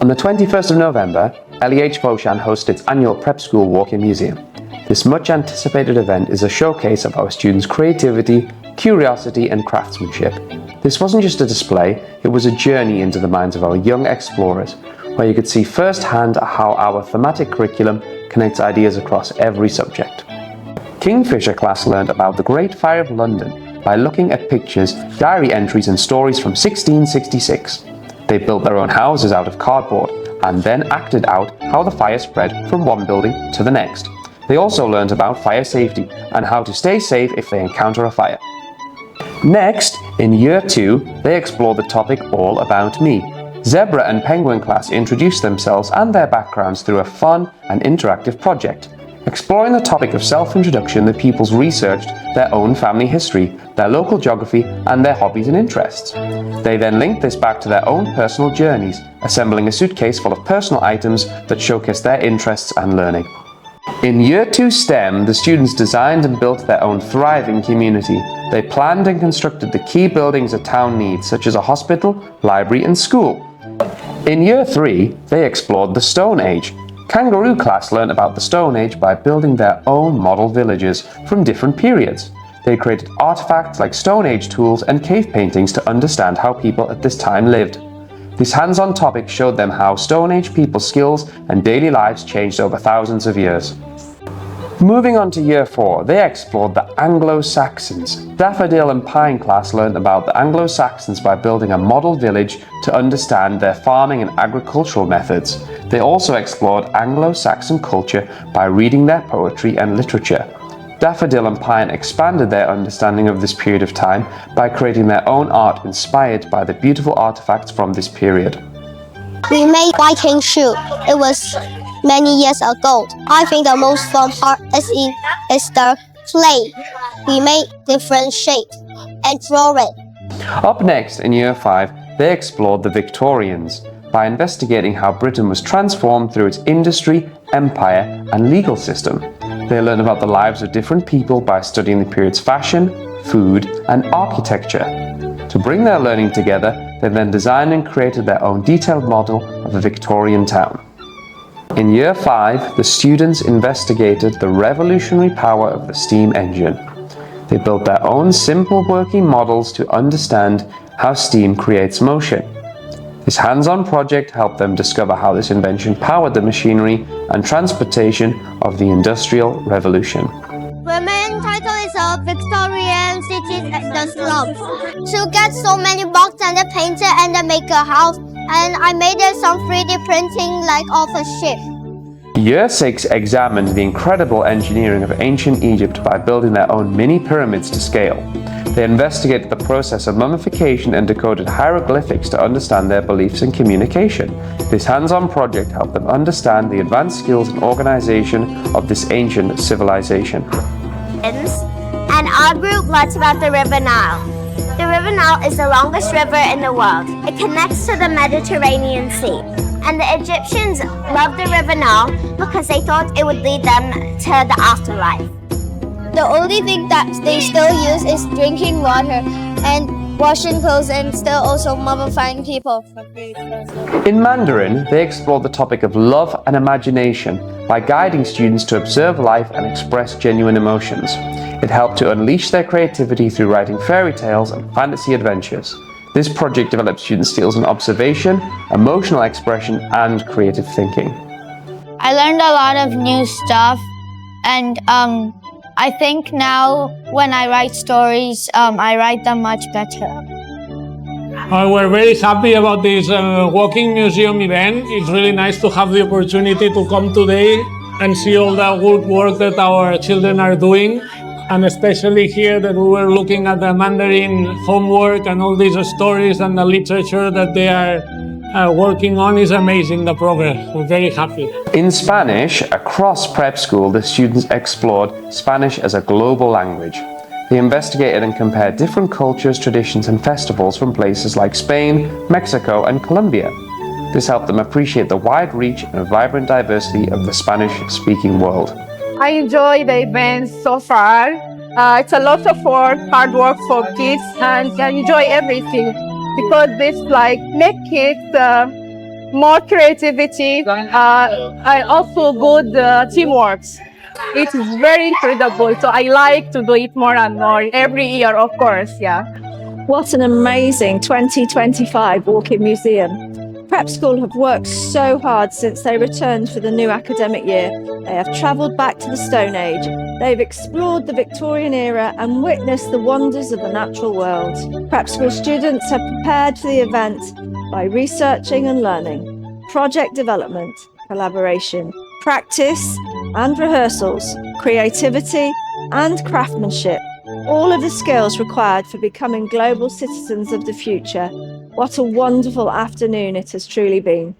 On the 21st of November, LEH Foshan hosted its annual Prep School Walk in Museum. This much anticipated event is a showcase of our students' creativity, curiosity and craftsmanship. This wasn't just a display, it was a journey into the minds of our young explorers, where you could see firsthand how our thematic curriculum connects ideas across every subject. Kingfisher class learned about the Great Fire of London by looking at pictures, diary entries and stories from 1666. They built their own houses out of cardboard and then acted out how the fire spread from one building to the next. They also learned about fire safety and how to stay safe if they encounter a fire. Next, in Year 2, they explored the topic All About Me. Zebra and Penguin class introduced themselves and their backgrounds through a fun and interactive project. Exploring the topic of self-introduction, the pupils researched their own family history, their local geography, and their hobbies and interests. They then linked this back to their own personal journeys, assembling a suitcase full of personal items that showcased their interests and learning. In Year 2 STEM, the students designed and built their own thriving community. They planned and constructed the key buildings a town needs, such as a hospital, library, and school. In Year 3, they explored the Stone Age. Kangaroo class learned about the Stone Age by building their own model villages from different periods. They created artifacts like Stone Age tools and cave paintings to understand how people at this time lived. This hands-on topic showed them how Stone Age people's skills and daily lives changed over thousands of years. Moving on to Year 4, they explored the Anglo-Saxons. Daffodil and Pine class learned about the Anglo-Saxons by building a model village to understand their farming and agricultural methods. They also explored Anglo-Saxon culture by reading their poetry and literature. Daffodil and Pine expanded their understanding of this period of time by creating their own art inspired by the beautiful artifacts from this period. We made Viking shoe. It was many years ago. I think the most fun part is the clay. We made different shapes and draw it. Up next, in Year 5, they explored the Victorians by investigating how Britain was transformed through its industry, empire, and legal system. They learned about the lives of different people by studying the period's fashion, food, and architecture. To bring their learning together, they then designed and created their own detailed model of a Victorian town. In Year 5, the students investigated the revolutionary power of the steam engine. They built their own simple working models to understand how steam creates motion. This hands-on project helped them discover how this invention powered the machinery and transportation of the Industrial Revolution. The main title is Victorian Cities and the Slums. To get so many blocks and they painted and they make a house, and I made some 3D printing like of a ship. Year 6 examined the incredible engineering of ancient Egypt by building their own mini pyramids to scale. They investigated the process of mummification and decoded hieroglyphics to understand their beliefs and communication. This hands-on project helped them understand the advanced skills and organization of this ancient civilization. And our group learned about the River Nile. The River Nile is the longest river in the world. It connects to the Mediterranean Sea. And the Egyptians loved the River Nile because they thought it would lead them to the afterlife. The only thing that they still use is drinking water and washing clothes and still also mummifying people. In Mandarin, they explored the topic of love and imagination by guiding students to observe life and express genuine emotions. It helped to unleash their creativity through writing fairy tales and fantasy adventures. This project developed student skills in observation, emotional expression, and creative thinking. I learned a lot of new stuff, and I think now when I write stories, I write them much better. We're very happy about this walking museum event. It's really nice to have the opportunity to come today and see all the good work that our children are doing. And especially here that we were looking at the Mandarin homework and all these stories and the literature that they are working on is amazing, the progress. We're very happy. In Spanish, across prep school, the students explored Spanish as a global language. They investigated and compared different cultures, traditions, and festivals from places like Spain, Mexico, and Colombia. This helped them appreciate the wide reach and vibrant diversity of the Spanish-speaking world. I enjoy the event so far. It's a lot of work, hard work for kids, and I enjoy everything because this make kids more creativity, and also good teamwork. It's very incredible. So I like to do it more and more every year, of course. Yeah. What an amazing 2025 Walking Museum. Prep School have worked so hard since they returned for the new academic year. They have travelled back to the Stone Age. They've explored the Victorian Era and witnessed the wonders of the natural world. Prep School students have prepared for the event by researching and learning, project development, collaboration, practice and rehearsals, creativity and craftsmanship. All of the skills required for becoming global citizens of the future. What a wonderful afternoon it has truly been.